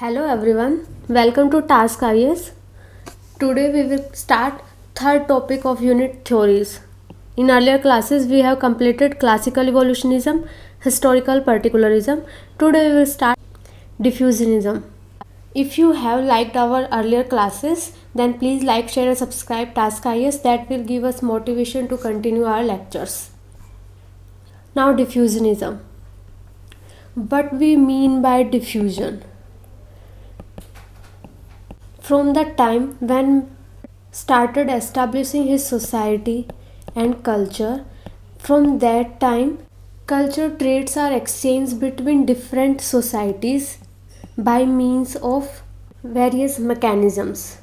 Hello everyone, welcome to Task IS. Today we will start third topic of unit theories. In earlier classes we have completed classical evolutionism, historical particularism. Today we will start diffusionism. If you have liked our earlier classes, then please like, share and subscribe Task IS. That will give us motivation to continue our lectures. Now diffusionism. What we mean by diffusion? From the time when started establishing his society and culture, from that time culture traits are exchanged between different societies by means of various mechanisms,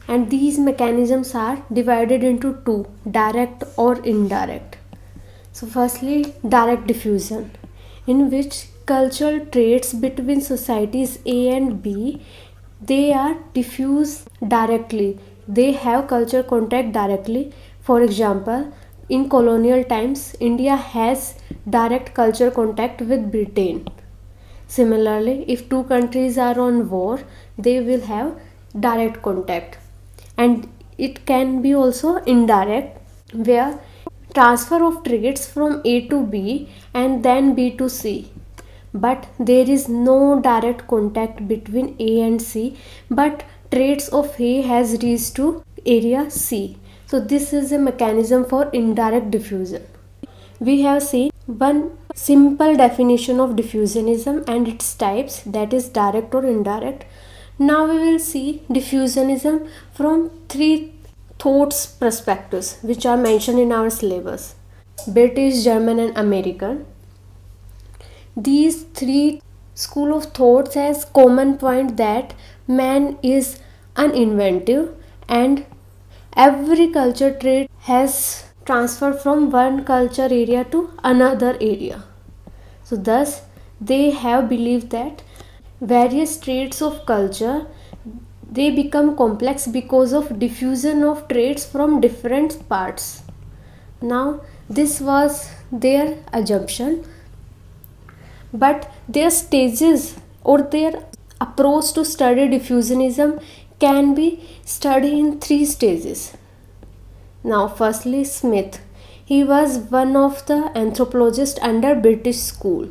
and these mechanisms are divided into two: direct or indirect. So firstly, direct diffusion, in which cultural traits between societies A and B, they are diffused directly. They have culture contact directly. For example, in colonial times, India has direct culture contact with Britain. Similarly, if two countries are on war, they will have direct contact. And it can be also indirect, where transfer of traits from A to B and then B to C, but there is no direct contact between A and C, but traits of A has reached to area C. So this is a mechanism for indirect diffusion. We have seen one simple definition of diffusionism and its types, that is direct or indirect. Now we will see diffusionism from three thoughts perspectives which are mentioned in our syllabus: British, German and American. These three school of thoughts has common point that man is uninventive and every culture trait has transferred from one culture area to another area. So thus they have believed that various traits of culture, they become complex because of diffusion of traits from different parts. Now this was their assumption, but their stages or their approach to study diffusionism can be studied in three stages. Now firstly, Smith. He was one of the anthropologists under British school.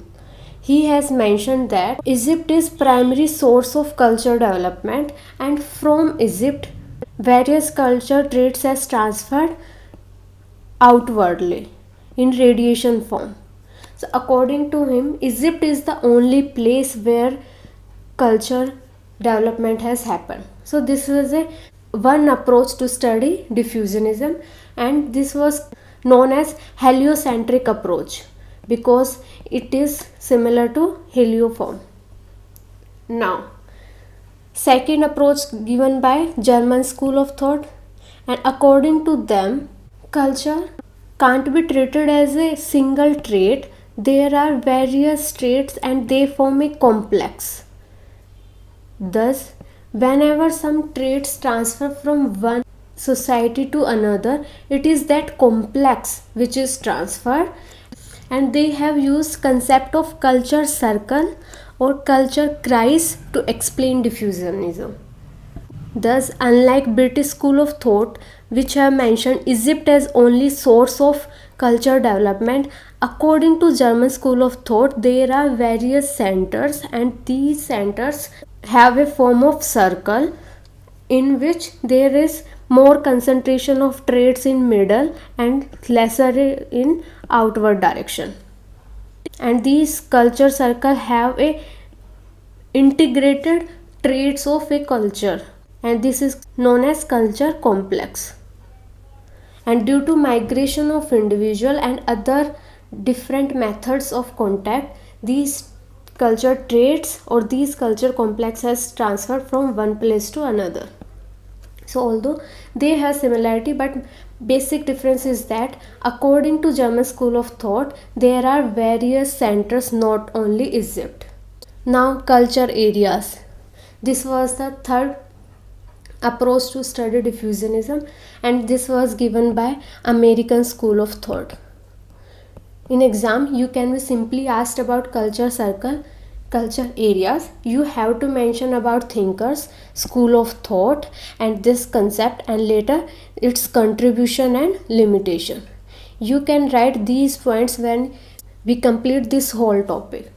He has mentioned that Egypt is primary source of culture development, and from Egypt various culture traits has transferred outwardly in radiation form. So according to him, Egypt is the only place where culture development has happened. So this was a one approach to study diffusionism, and this was known as heliocentric approach because it is similar to helioform. Now, second approach given by German school of thought, and according to them, culture can't be treated as a single trait. There are various traits and they form a complex. Thus, whenever some traits transfer from one society to another, it is that complex which is transferred, and they have used concept of culture circle or culture crisis to explain diffusionism. Thus, unlike British school of thought, which have mentioned Egypt as only source of culture development, according to German school of thought, there are various centers, and these centers have a form of circle in which there is more concentration of traits in middle and lesser in outward direction. And these culture circle have a integrated traits of a culture, and this is known as culture complex. And due to migration of individual and other different methods of contact, these culture traits or these culture complex has transferred from one place to another. So although they have similarity, but basic difference is that according to German school of thought, there are various centers, not only Egypt. Now culture areas. This was the third approach to study diffusionism, and this was given by American school of thought. In exam you can be simply asked about culture circle. culture areas, you have to mention about thinkers, school of thought, and this concept, and later its contribution and limitation. You can write these points when we complete this whole topic.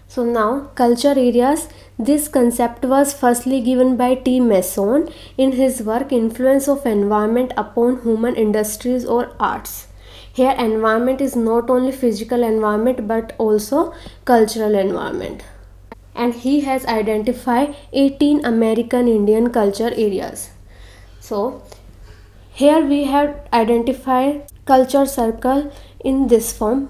So now, culture areas. This concept was firstly given by T. Masson in his work Influence of Environment upon Human Industries or Arts. Here, environment is not only physical environment but also cultural environment. And he has identified 18 American Indian culture areas. So, here we have identified culture circle in this form.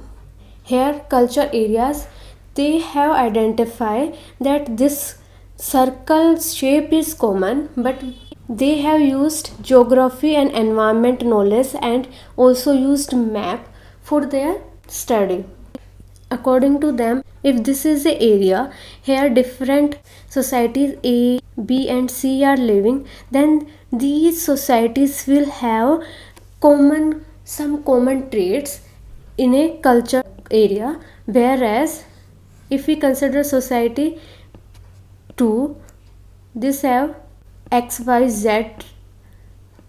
Here, culture areas, they have identified that this circle shape is common, but they have used geography and environment knowledge and also used map for their study. According to them, if this is the area, here different societies A, B and C are living, then these societies will have some common traits in a culture area. Whereas if we consider society 2, this have XYZ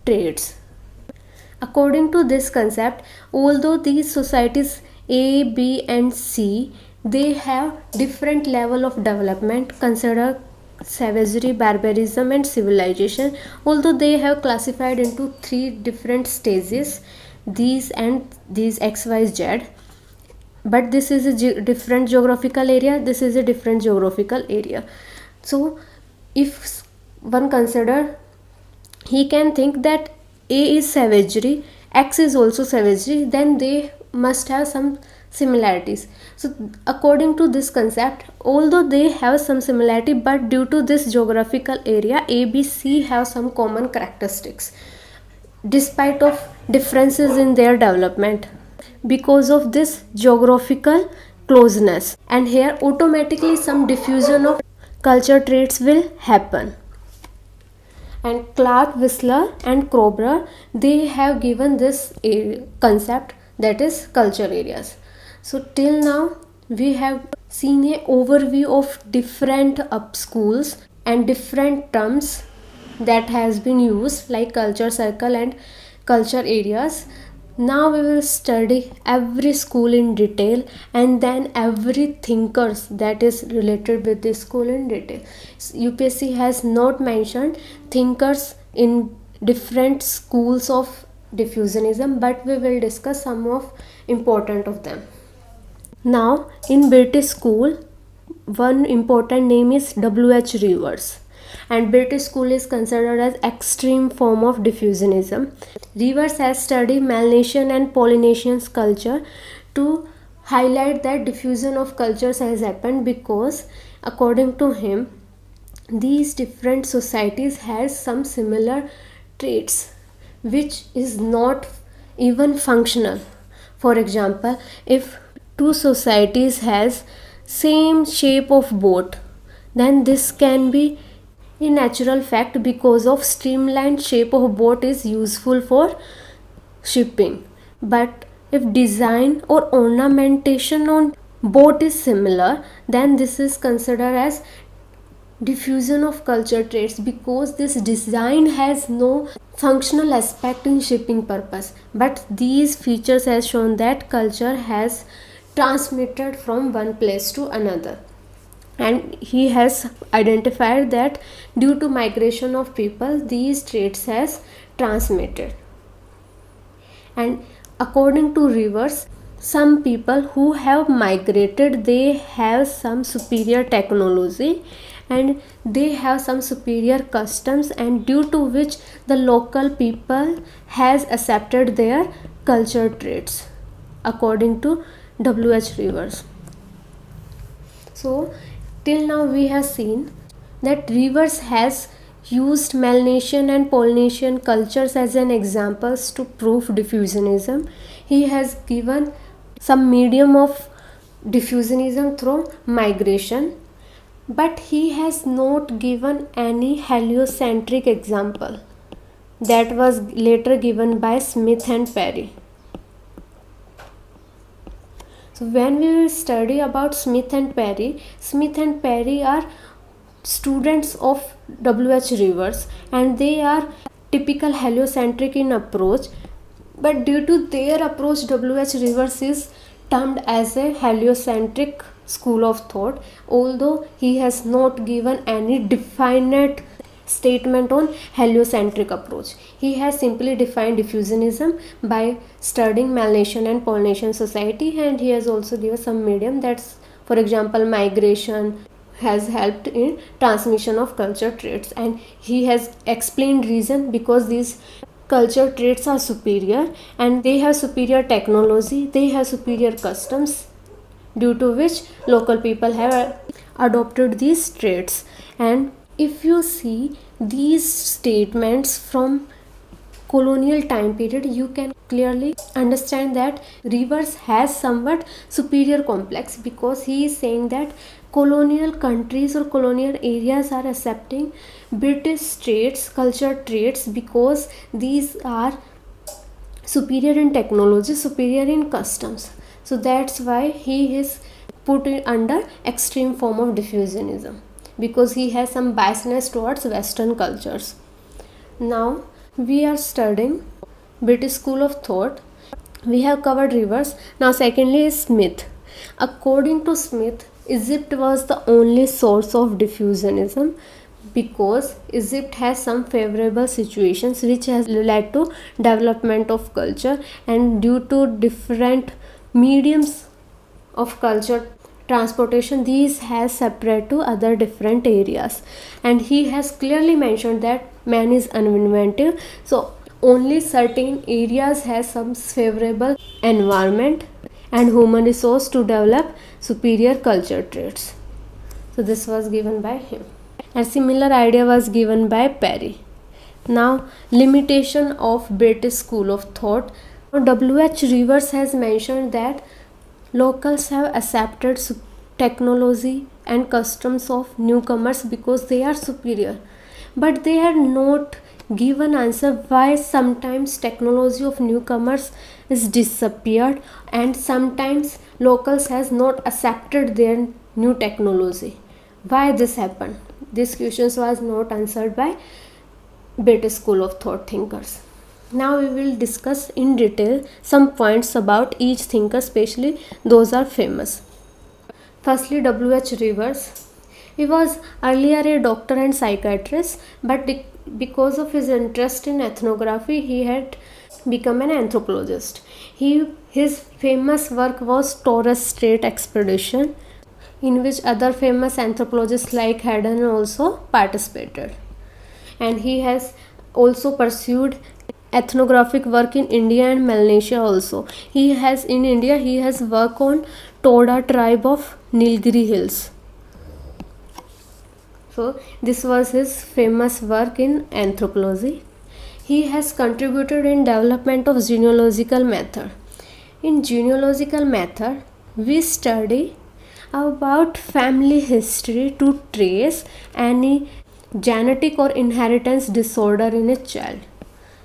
traits. According to this concept, although these societies A, B and C, they have different level of development, consider savagery, barbarism and civilization, although they have classified into 3 different stages, these and these XYZ, but this is a different geographical area, this is a different geographical area. So if one consider, he can think that A is savagery, X is also savagery, then they must have some similarities. So according to this concept, although they have some similarity, but due to this geographical area, A, B, C have some common characteristics despite of differences in their development because of this geographical closeness, and here automatically some diffusion of culture traits will happen. And Clark, Whistler and Kroeber, they have given this concept, that is culture areas. So till now we have seen a overview of different schools and different terms that has been used like culture circle and culture areas. Now we will study every school in detail and then every thinkers that is related with this school in detail. UPSC has not mentioned thinkers in different schools of diffusionism, but we will discuss some of important of them. Now in British school, one important name is W.H. Rivers, and British school is considered as extreme form of diffusionism. Rivers has studied Melanesian and Polynesian culture to highlight that diffusion of cultures has happened because according to him these different societies had some similar traits which is not even functional. For example, if two societies has same shape of boat, then this can be a natural fact because of streamlined shape of boat is useful for shipping. But if design or ornamentation on boat is similar, then this is considered as diffusion of culture traits because this design has no functional aspect in shipping purpose, but these features has shown that culture has transmitted from one place to another. And he has identified that due to migration of people these traits has transmitted. And according to Rivers, some people who have migrated, they have some superior technology and they have some superior customs, and due to which the local people has accepted their culture traits according to W.H. Rivers. So till now we have seen that Rivers has used Melanesian and Polynesian cultures as an examples to prove diffusionism. He has given some medium of diffusionism through migration, but he has not given any heliocentric example that was later given by Smith and Perry. So when we will study about Smith and Perry are students of W.H. Rivers, and they are typical heliocentric in approach, but due to their approach, W.H. Rivers is termed as a heliocentric school of thought, although he has not given any definite statement on heliocentric approach. He has simply defined diffusionism by studying Melanesian and Polynesian society, and he has also given some medium, that's for example migration has helped in transmission of culture traits, and he has explained reason because these culture traits are superior and they have superior technology, they have superior customs, due to which local people have adopted these traits. And if you see these statements from colonial time period, you can clearly understand that Rivers has somewhat superior complex, because he is saying that colonial countries or colonial areas are accepting British traits, culture traits, because these are superior in technology, superior in customs. So that's why he is put it under extreme form of diffusionism, because he has some biasness towards Western cultures. Now we are studying British school of thought. We have covered Rivers. Now secondly is Smith. According to Smith, Egypt was the only source of diffusionism, because Egypt has some favorable situations which has led to development of culture, and due to different mediums of culture transportation, these has separate to other different areas. And he has clearly mentioned that man is uninventive, so only certain areas has some favorable environment and human resource to develop superior culture traits. So this was given by him. A similar idea was given by Perry. Now, limitation of British school of thought. W.H. Rivers has mentioned that locals have accepted technology and customs of newcomers because they are superior, but they are not given answer why sometimes technology of newcomers is disappeared and sometimes locals has not accepted their new technology. Why this happened? This question was not answered by British school of thought thinkers. Now we will discuss in detail some points about each thinker, especially those are famous. Firstly, W.H. Rivers. He was earlier a doctor and psychiatrist, but because of his interest in ethnography, he had become an anthropologist. His famous work was Torres Strait Expedition, in which other famous anthropologists like Haddon also participated. And he has also pursued ethnographic work in India and Melanesia also. He has worked on Toda tribe of Nilgiri Hills. So this was his famous work in anthropology. He has contributed in development of genealogical method. In genealogical method, we study about family history to trace any genetic or inheritance disorder in a child.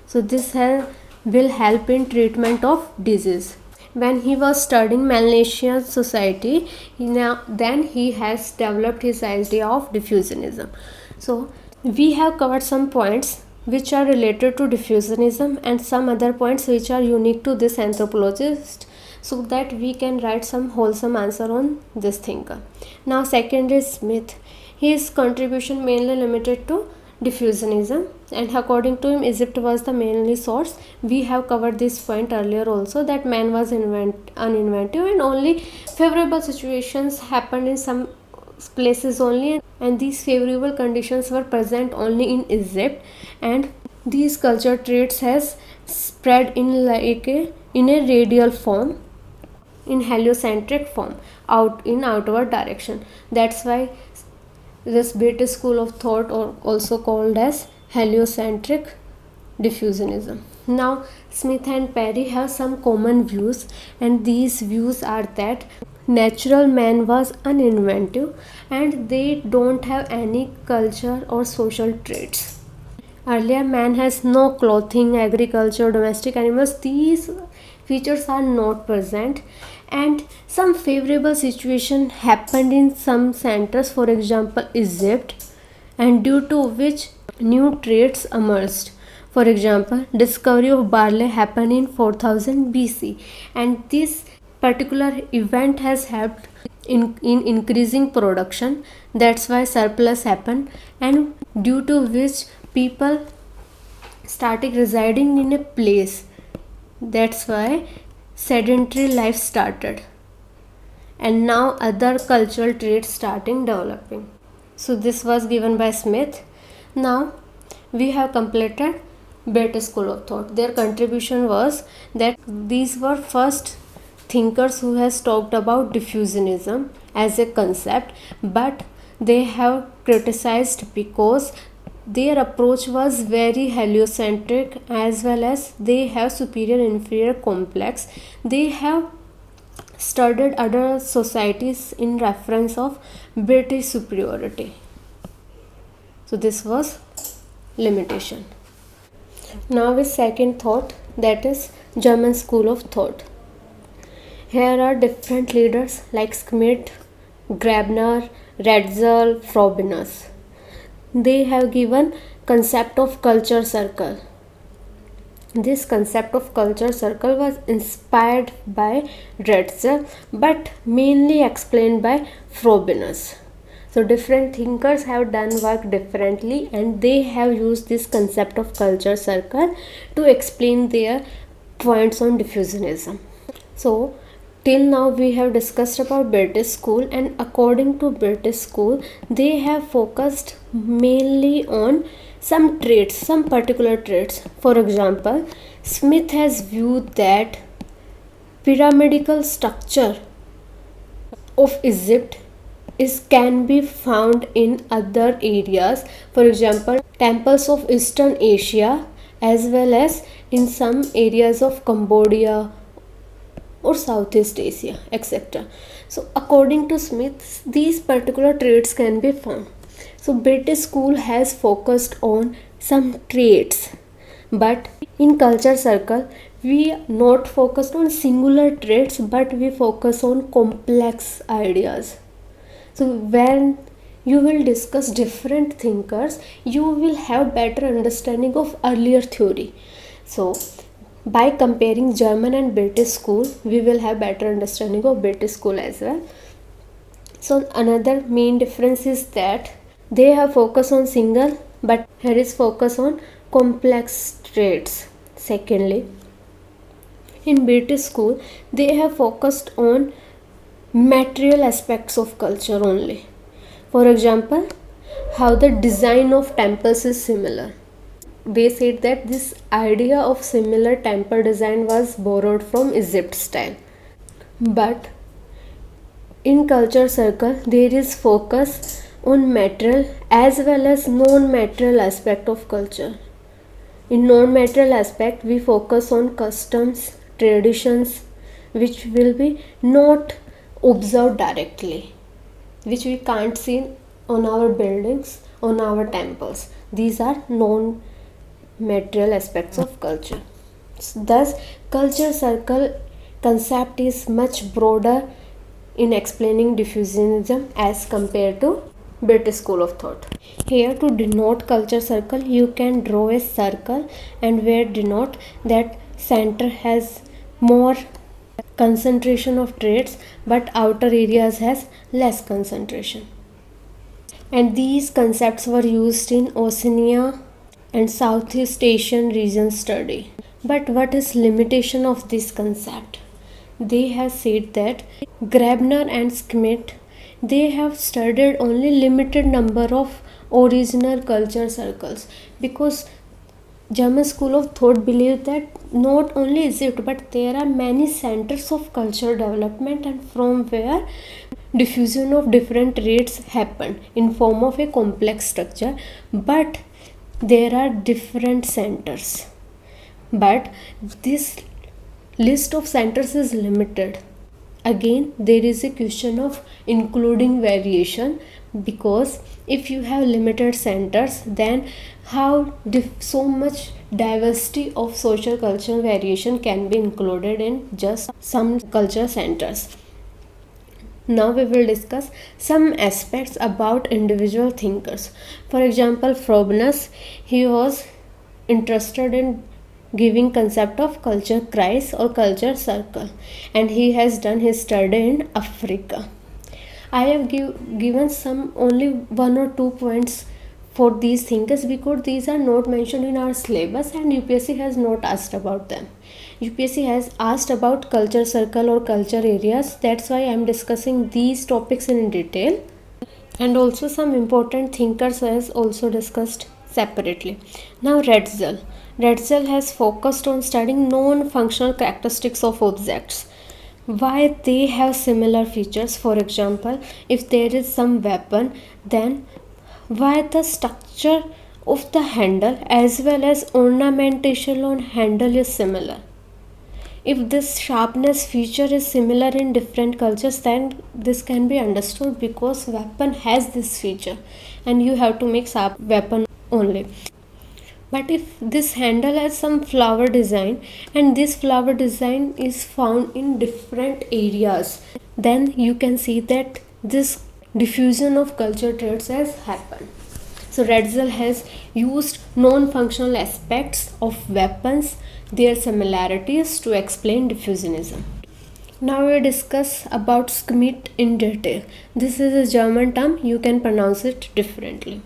So this will help in treatment of disease. When he was studying Melanesian society, then he has developed his idea of diffusionism. So we have covered some points which are related to diffusionism and some other points which are unique to this anthropologist, so that we can write some wholesome answer on this thinker. Now second is Smith. His contribution mainly limited to diffusionism, and according to him Egypt was the mainly source. We have covered this point earlier also, that man was uninventive and only favorable situations happened in some places only, and these favorable conditions were present only in Egypt, and these culture traits has spread in a radial form, in heliocentric form, outward direction. That's why this British school of thought, or also called as heliocentric diffusionism. Now Smith and Perry have some common views, and these views are that natural man was uninventive and they don't have any culture or social traits. Earlier man has no clothing, agriculture, domestic animals, these features are not present, and some favorable situation happened in some centers, for example Egypt, and due to which new traits emerged. For example, discovery of barley happened in 4000 BC, and this particular event has helped in increasing production. That's why surplus happened, and due to which people started residing in a place. That's why sedentary life started, and now other cultural traits starting developing. So this was given by Smith. Now we have completed British School of Thought. Their contribution was that these were first thinkers who has talked about diffusionism as a concept, but they have criticized because their approach was very heliocentric, as well as they have superior inferior complex. They have studied other societies in reference of British superiority. So this was limitation. Now is second thought, that is German School of Thought. Here are different leaders like Schmidt, Grabner, Ratzel, Frobenius. They have given concept of culture circle. This concept of culture circle was inspired by Ratzel but mainly explained by Frobenius. So different thinkers have done work differently, and they have used this concept of culture circle to explain their points on diffusionism. So till now we have discussed about British School, and according to British School they have focused mainly on some traits, some particular traits. For example, Smith has viewed that pyramidical structure of Egypt can be found in other areas, for example temples of Eastern Asia, as well as in some areas of Cambodia or Southeast Asia, etc. So according to Smith, these particular traits can be found. So British School has focused on some traits, but in culture circle we not focused on singular traits, but we focus on complex ideas. So when you will discuss different thinkers, you will have better understanding of earlier theory. So by comparing German and British School, we will have better understanding of British School as well. So another main difference is that they have focus on single, but here is focus on complex traits. Secondly, in British School they have focused on material aspects of culture only. For example, how the design of temples is similar. They said that this idea of similar temple design was borrowed from Egypt style. But in culture circle there is focus on material as well as non-material aspect of culture. In non-material aspect we focus on customs, traditions which will be not observed directly, which we can't see on our buildings, on our temples. These are non-material aspects of culture. Thus culture circle concept is much broader in explaining diffusionism as compared to British School of Thought. Here to denote culture circle you can draw a circle, and where denote that center has more concentration of traits but outer areas has less concentration. And these concepts were used in Oceania and Southeast Asian region study. But what is limitation of this concept? They have said that Grabner and Schmidt, they have studied only limited number of original culture circles, because German School of Thought believe that not only Egypt but there are many centers of cultural development, and from where diffusion of different traits happen in form of a complex structure, but there are different centers. But this list of centers is limited, again there is a question of including variation, because if you have limited centers, then how so much diversity of social cultural variation can be included in just some culture centers. Now we will discuss some aspects about individual thinkers. For example, Frobenius, he was interested in giving concept of culture crisis or culture circle, and he has done his study in Africa. I have given some only one or two points for these thinkers because these are not mentioned in our syllabus and UPSC has not asked about them. UPSC has asked about culture circle or culture areas. That's why I am discussing these topics in detail. And also some important thinkers has also discussed separately. Now Retzel. Retzel has focused on studying non-functional characteristics of objects. Why they have similar features. For example, if there is some weapon, then why the structure of the handle as well as ornamentation on handle is similar. If this sharpness feature is similar in different cultures, then this can be understood because weapon has this feature and you have to make sharp weapon only. But if this handle has some flower design and this flower design is found in different areas, then you can see that this diffusion of culture traits has happened. So Retzel has used non-functional aspects of weapons, their similarities to explain diffusionism. Now we discuss about Schmidt in detail. This is a German term, you can pronounce it differently.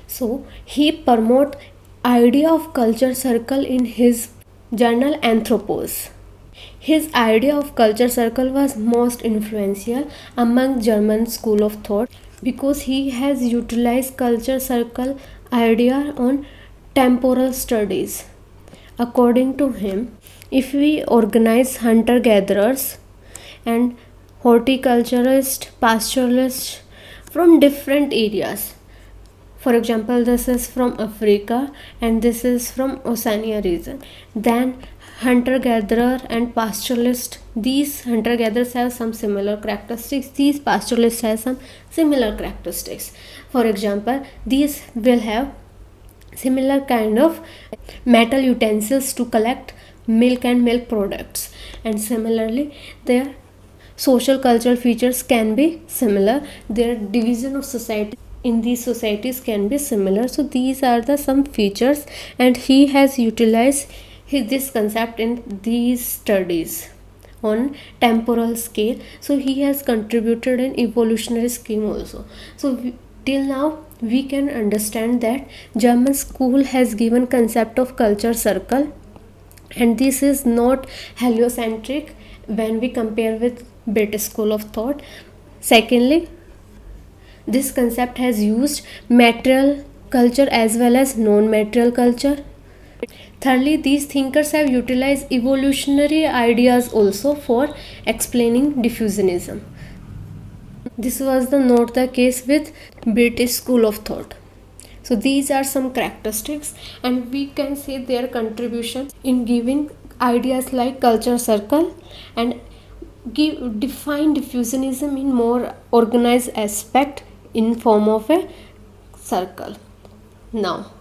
So he promote idea of culture circle in his journal Anthropos. His idea of culture circle was most influential among German school of thought because he has utilized culture circle idea on temporal studies. According to him, if we organize hunter-gatherers and horticulturists, pastoralists from different areas, for example, this is from Africa and this is from Oceania region, then hunter-gatherer and pastoralist, these hunter-gatherers have some similar characteristics, these pastoralists have some similar characteristics. For example, these will have similar kind of metal utensils to collect milk and milk products, and similarly their social cultural features can be similar, their division of society in these societies can be similar. So these are the some features and he has utilized this concept in these studies on temporal scale. So he has contributed an evolutionary scheme also. So till now we can understand that German school has given concept of culture circle, and this is not heliocentric when we compare with British school of thought. Secondly, this concept has used material culture as well as non-material culture. Thirdly, these thinkers have utilized evolutionary ideas also for explaining diffusionism. This was not the case with British school of thought. So these are some characteristics and we can say their contribution in giving ideas like culture circle and define diffusionism in more organized aspect in form of a circle. Now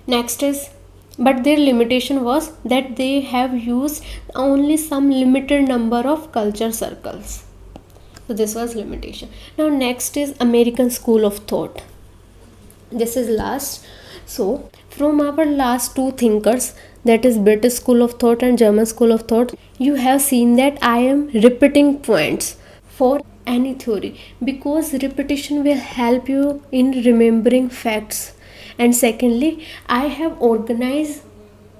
next is, but their limitation was that they have used only some limited number of culture circles. So this was limitation. Now next is American school of thought. This is last. So from our last two thinkers, that is British school of thought and German school of thought, you have seen that I am repeating points for any theory because repetition will help you in remembering facts. And secondly, I have organized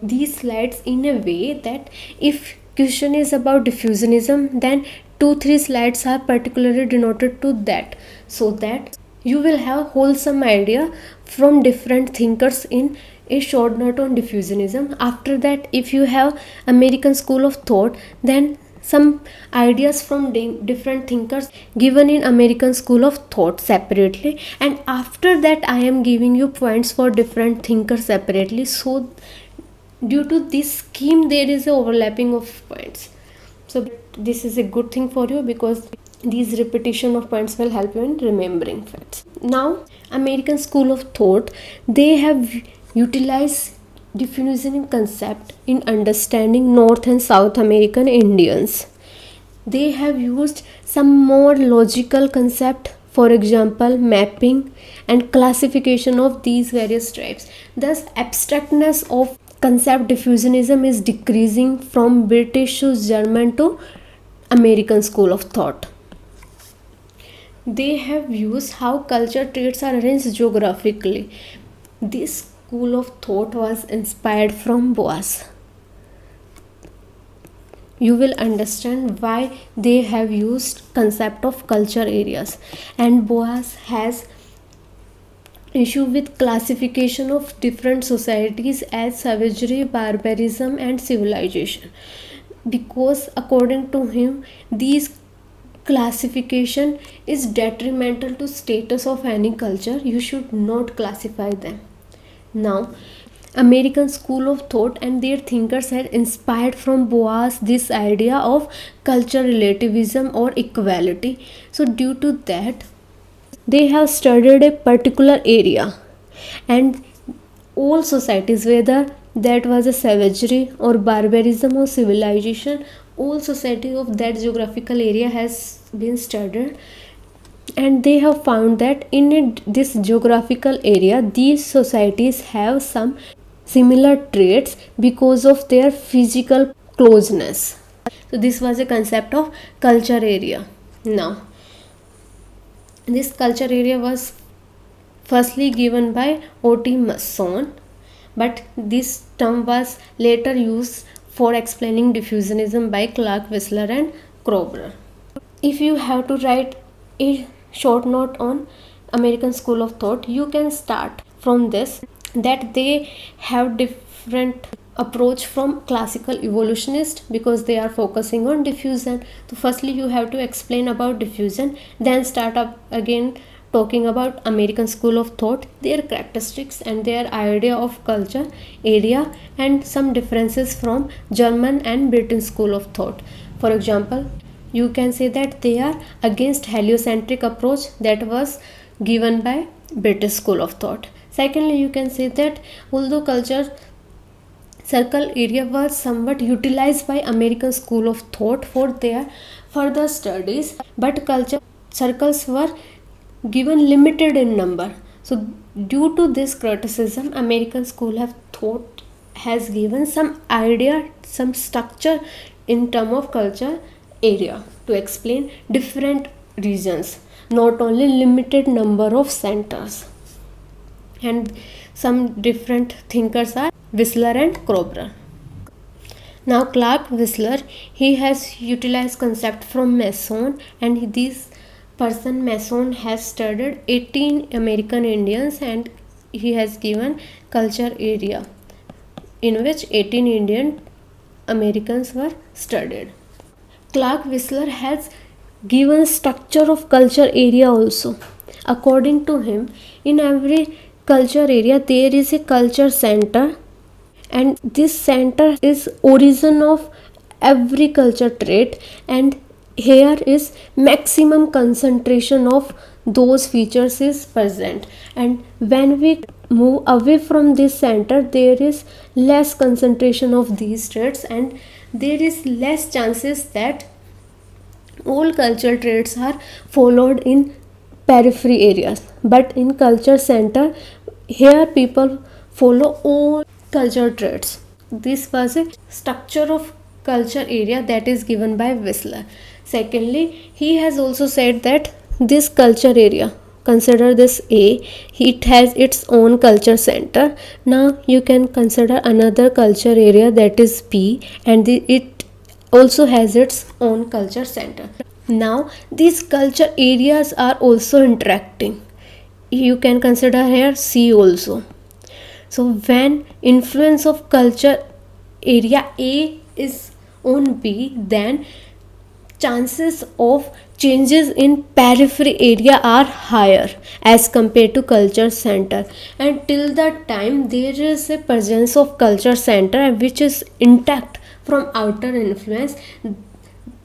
these slides in a way that if question is about diffusionism, then 2-3 slides are particularly denoted to that, so that you will have wholesome idea from different thinkers in a short note on diffusionism. After that, if you have American school of thought, then some ideas from different thinkers given in American school of thought separately, and after that I am giving you points for different thinkers separately. So due to this scheme there is a overlapping of points. So this is a good thing for you because these repetition of points will help you in remembering facts. Now, American school of thought, they have utilized diffusion concept in understanding North and South American Indians. They have used some more logical concept, for example mapping and classification of these various tribes. Thus abstractness of concept diffusionism is decreasing from British to German to American school of thought. They have used how culture traits are arranged geographically. This school of thought was inspired from Boas. You will understand why they have used concept of culture areas. And Boas has issue with classification of different societies as savagery, barbarism and civilization, because according to him these classification is detrimental to status of any culture. You should not classify them. Now, American school of thought and their thinkers had inspired from Boas this idea of cultural relativism or equality. So due to that, they have studied a particular area, and all societies, whether that was a savagery or barbarism or civilization, all society of that geographical area has been studied, and they have found that in this geographical area these societies have some similar traits because of their physical closeness. So this was a concept of culture area. Now, this culture area was firstly given by O.T. Mason, but this term was later used for explaining diffusionism by Clark, Whistler and Kroeber. If you have to write a short note on American school of thought, you can start from this, that they have different approach from classical evolutionists because they are focusing on diffusion. So firstly you have to explain about diffusion, then start up again talking about American school of thought, their characteristics and their idea of culture area, and some differences from German and British school of thought. For example, you can say that they are against heliocentric approach that was given by British school of thought. Secondly, you can say that although culture circle area was somewhat utilized by American school of thought for their further studies, but culture circles were given limited in number. So due to this criticism, American school of thought has given some idea, some structure in term of culture area to explain different regions, not only limited number of centers. And some different thinkers are Whistler and Kroeber. Now Clark Whistler, he has utilized concept from Mason, and this person Mason has studied 18 American Indians and he has given culture area in which 18 Indian Americans were studied. Clark Whistler has given structure of culture area also. According to him, in every culture area there is a culture center, and this center is origin of every culture trait, and here is maximum concentration of those features is present, and when we move away from this center there is less concentration of these traits, and there is less chances that all cultural traits are followed in periphery areas, but in culture center here people follow all culture traits. This was a structure of culture area that is given by Whistler. Secondly, he has also said that this culture area, consider this A, it has its own culture center. Now you can consider another culture area that is B, and it also has its own culture center. Now these culture areas are also interacting. You can consider here C also. So when influence of culture area A is on B, then chances of changes in periphery area are higher as compared to culture center, and till that time there is a presence of culture center which is intact from outer influence.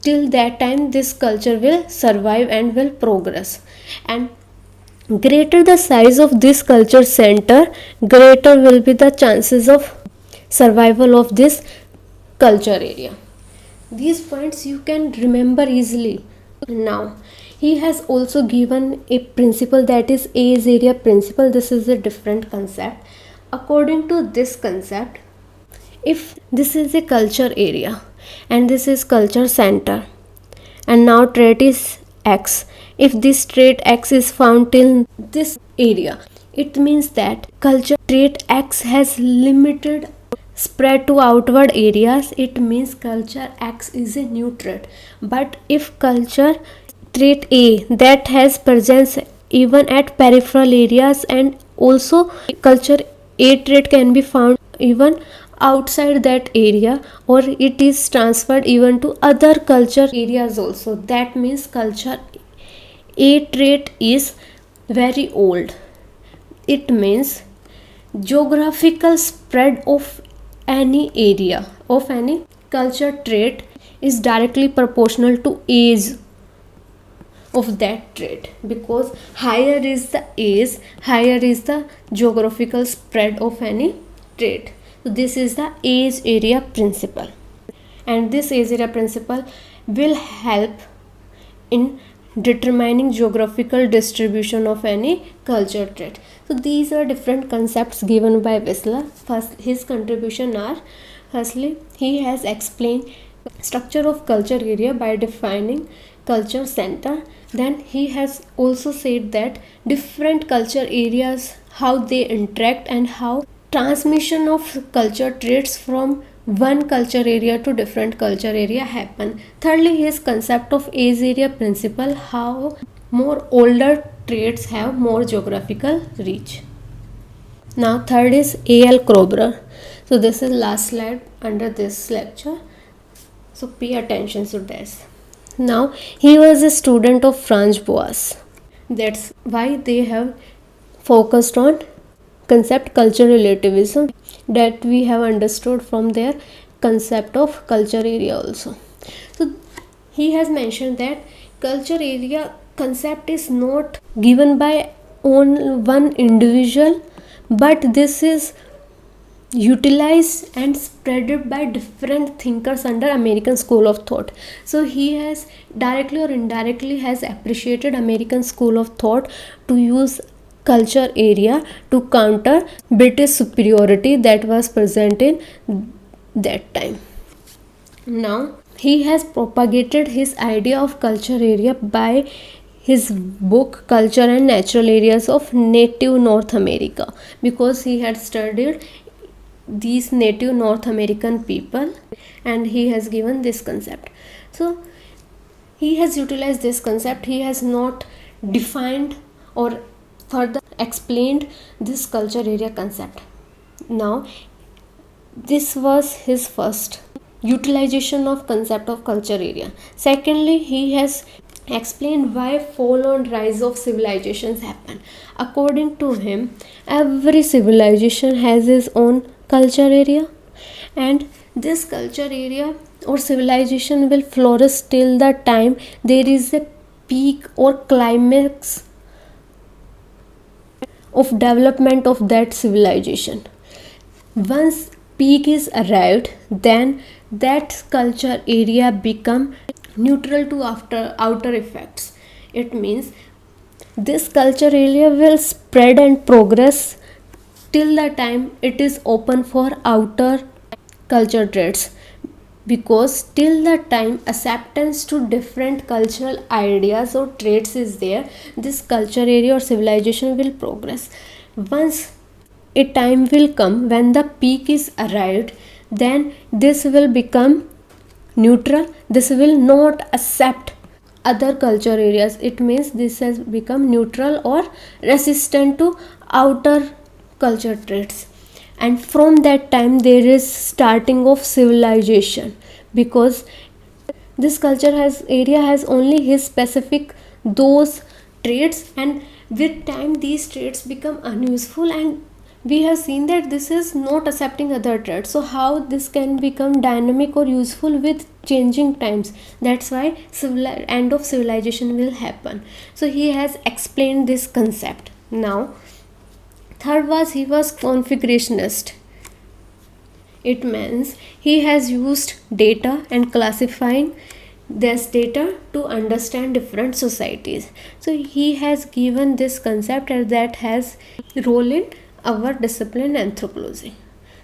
till that time this culture will survive and will progress. And greater the size of this culture center, greater will be the chances of survival of this culture area. These points you can remember easily. Now, he has also given a principle, that is Ayes area principle. This is a different concept. According to this concept, if this is a culture area and this is culture center, and now trait is X, if this trait X is found in this area, it means that culture trait X has limited spread to outward areas. It means culture X is a new trait. But if culture trait A that has presence even at peripheral areas, and also culture A trait can be found even outside that area, or it is transferred even to other culture areas also, that means culture A trait is very old. It means geographical spread of any area of any culture trait is directly proportional to age of that trait, because higher is the age, higher is the geographical spread of any trait. So this is the age area principle, and this age area principle will help in determining geographical distribution of any culture trait. So these are different concepts given by Wissler. First, his contribution are: firstly, he has explained structure of culture area by defining culture center. Then he has also said that different culture areas, how they interact and how transmission of culture traits from one culture area to different culture area happen. Thirdly, his concept of age area principle, how more older traits have more geographical reach. Now third is A.L. Kroeber. So this is last slide under this lecture, so pay attention to this. Now he was a student of Franz Boas. That's why they have focused on concept culture relativism, that we have understood from their concept of culture area also. So he has mentioned that culture area concept is not given by one individual, but this is utilized and spreaded by different thinkers under American school of thought. So he has directly or indirectly has appreciated American school of thought to use culture area to counter British superiority that was present in that time. Now he has propagated his idea of culture area by his book Culture and Natural Areas of Native North America, because he had studied these native North American people and he has given this concept. So he has utilized this concept. He has not defined or further explained this culture area concept. Now this was his first utilization of concept of culture area. Secondly, he has explained why fall and rise of civilizations happen. According to him, every civilization has its own culture area, and this culture area or civilization will flourish till the time there is a peak or climax of development of that civilization. Once peak is arrived, then that culture area become neutral to outer effects. It means this culture area will spread and progress till the time it is open for outer culture traits, because till the time acceptance to different cultural ideas or traits is there, this culture area or civilization will progress. Once a time will come when the peak is arrived, then this will become neutral. This will not accept other culture areas. It means this has become neutral or resistant to outer culture traits, and from that time there is starting of civilization, because this culture has area has only his specific those traits, and with time these traits become unuseful, and we have seen that this is not accepting other traits. So how this can become dynamic or useful with changing times. That's why end of civilization will happen. So he has explained this concept. Now third was, he was configurationist. It means he has used data and classifying this data to understand different societies. So he has given this concept that has role in our discipline anthropology.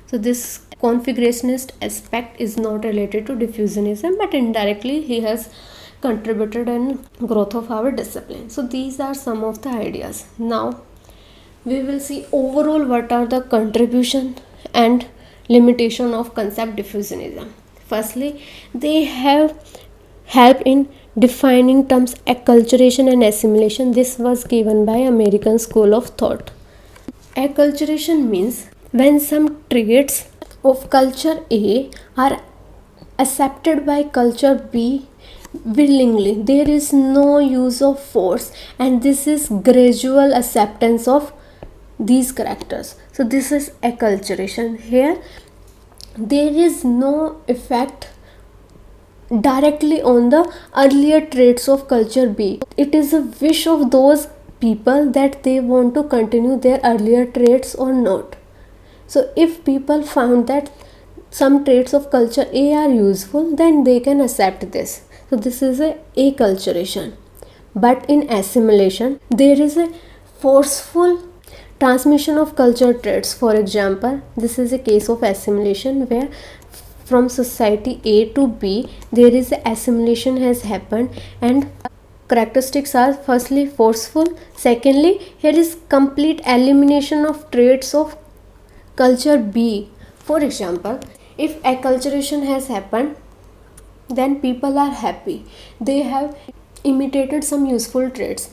So this configurationist aspect is not related to diffusionism, but indirectly he has contributed in growth of our discipline. So these are some of the ideas. Now we will see overall what are the contribution and limitation of concept diffusionism. Firstly, they have help in defining terms acculturation and assimilation. This was given by American School of Thought. Acculturation means when some traits of culture A are accepted by culture B willingly. There is no use of force, and this is gradual acceptance of these characters. So this is acculturation. Here there is no effect directly on the earlier traits of culture B. It is a wish of those people that they want to continue their earlier traits or not. So if people found that some traits of culture A are useful, then they can accept this. So this is a acculturation. But in assimilation, there is a forceful transmission of culture traits. For example, this is a case of assimilation where from society A to B there is a assimilation has happened, and characteristics are firstly forceful, secondly here is complete elimination of traits of culture B. For example, if acculturation has happened, then people are happy, they have imitated some useful traits.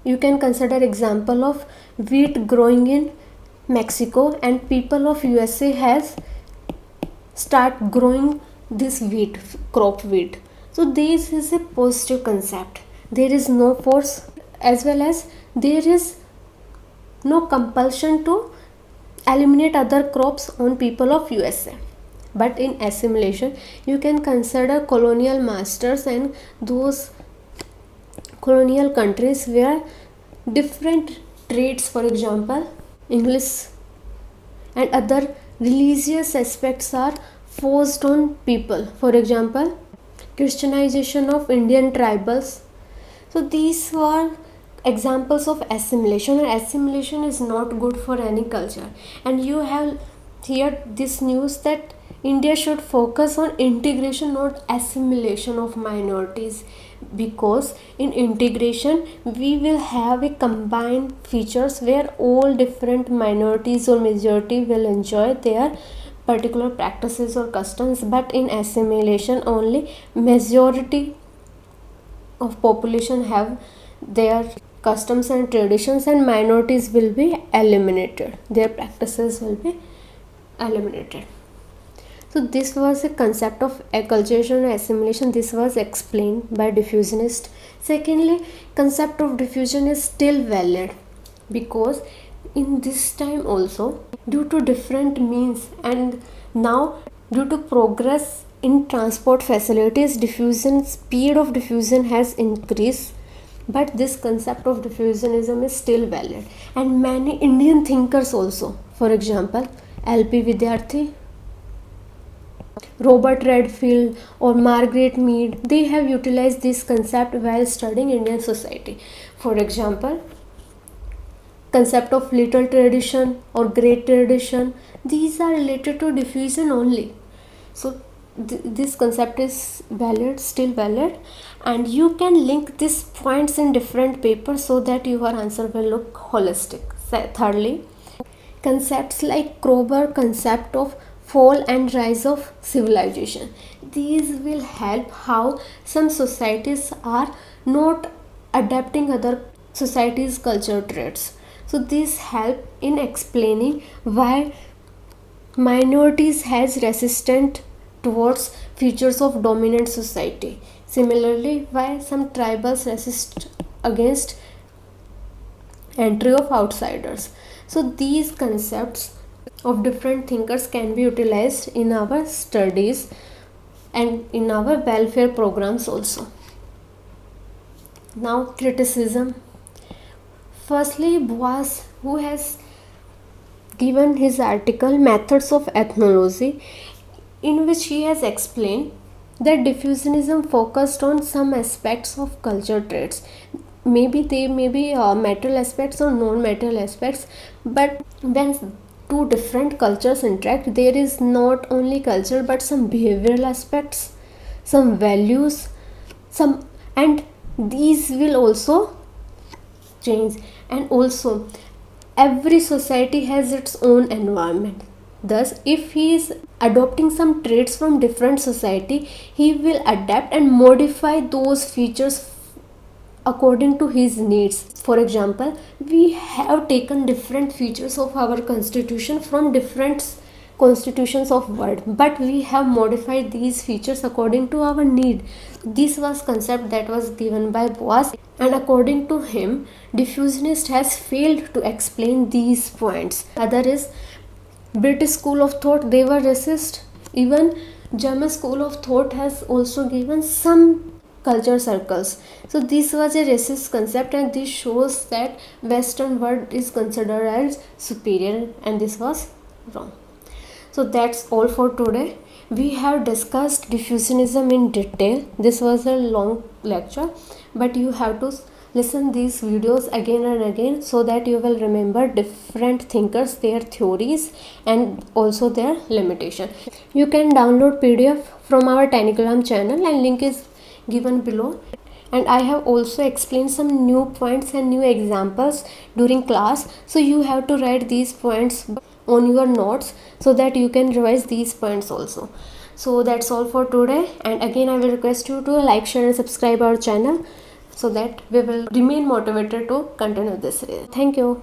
You can consider example of wheat growing in Mexico, and people of USA has start growing this wheat, crop wheat. So this is a positive concept. There is no force, as well as there is no compulsion to eliminate other crops on people of USA. But in assimilation, you can consider colonial masters and those colonial countries where different traits, for example English and other religious aspects, are forced on people. For example, Christianization of Indian tribals. So these were examples of assimilation, and assimilation is not good for any culture. And you have here this news that India should focus on integration, not assimilation of minorities, because in integration we will have a combined features where all different minorities or majority will enjoy their particular practices or customs. But in assimilation, only majority of population have their customs and traditions, and minorities will be eliminated, their practices will be eliminated. So this was a concept of acculturation and assimilation. This was explained by diffusionist. Secondly, concept of diffusion is still valid, because in this time also, due to different means and now due to progress in transport facilities, diffusion speed of diffusion has increased, but this concept of diffusionism is still valid. And many Indian thinkers also, for example LP Vidyarthi, Robert Redfield or Margaret Mead, they have utilized this concept while studying Indian society. For example, concept of little tradition or great tradition, these are related to diffusion only. So this concept is valid, still valid, and you can link these points in different papers so that your answer will look holistic. Thirdly, concepts like Kroeber concept of fall and rise of civilization, these will help how some societies are not adapting other societies culture traits. So these help in explaining why minorities has resistant towards features of dominant society. Similarly, why some tribals resist against entry of outsiders. So these concepts of different thinkers can be utilized in our studies and in our welfare programs also. Now criticism. Firstly, Boas, who has given his article Methods of Ethnology, in which he has explained that diffusionism focused on some aspects of culture traits. Maybe they may be material aspects or non-material aspects, but when two different cultures interact, there is not only culture but some behavioral aspects, some values, some, and these will also change. And also every society has its own environment. Thus, if he is adopting some traits from different society, he will adapt and modify those features according to his needs. For example, we have taken different features of our constitution from different constitutions of world, but we have modified these features according to our need. This was concept that was given by Boas, and according to him, diffusionist has failed to explain these points. Other is British school of thought, they were racist. Even German school of thought has also given some culture circles. So this was a racist concept, and this shows that Western world is considered as superior, and this was wrong. So that's all for today. We have discussed diffusionism in detail. This was a long lecture, but you have to listen these videos again and again so that you will remember different thinkers, their theories, and also their limitation. You can download PDF from our Tanigram channel, and link is given below. And I have also explained some new points and new examples during class, so you have to write these points on your notes so that you can revise these points also. So that's all for today, and again I will request you to like, share and subscribe our channel so that we will remain motivated to continue this series. Thank you.